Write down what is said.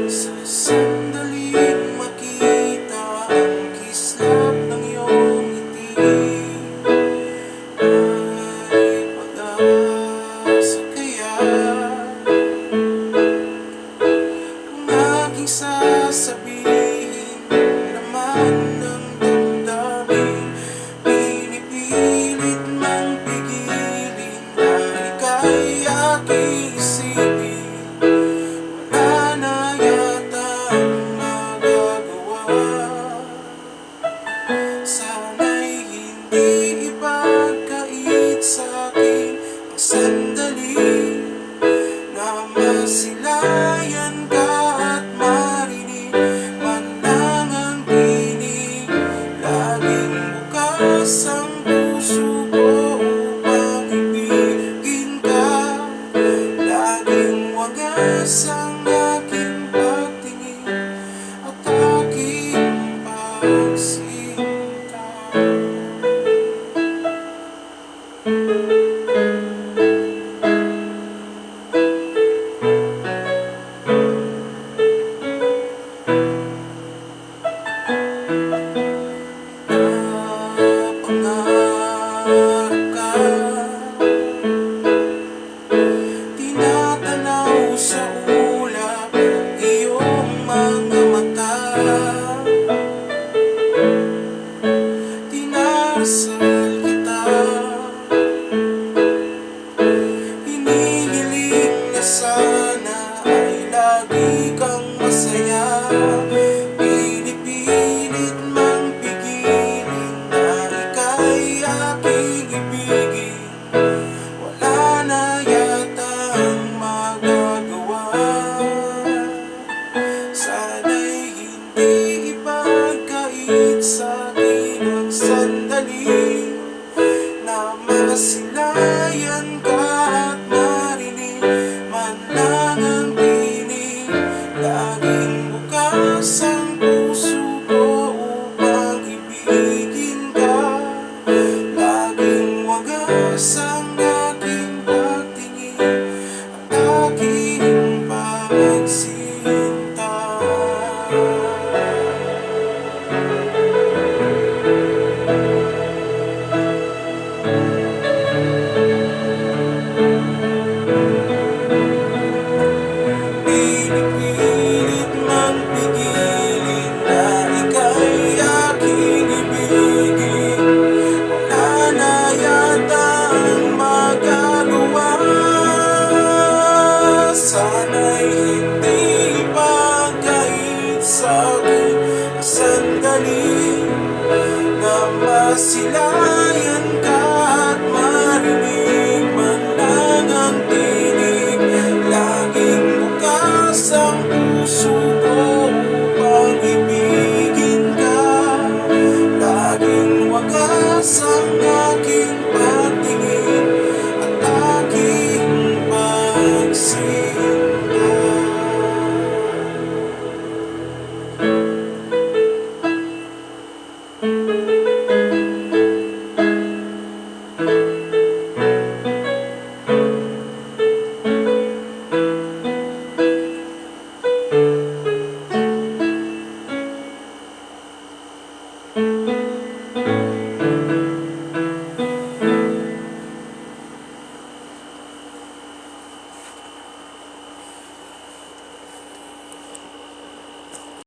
Sa sandaling makita ang kislap ng iyong ngiti, ay pag-asa kaya kung aking sasabihin laman ng damdamin, pinipilit mang pigilin dahil ika'y aking isipin. Wala na yatang magagawa, sana'y hindi ipagkait sa'kin ang sandali na masilayan ka at marinig man lang ang tinig. Laging bukas ang puso ko upang ibigin ka, laging wagas ang aking pagtingin at aking pagsinta. Napangarap ka, tinatanaw sa ulap ng iyong mga mata, dinarasal kita, hinihiling na sana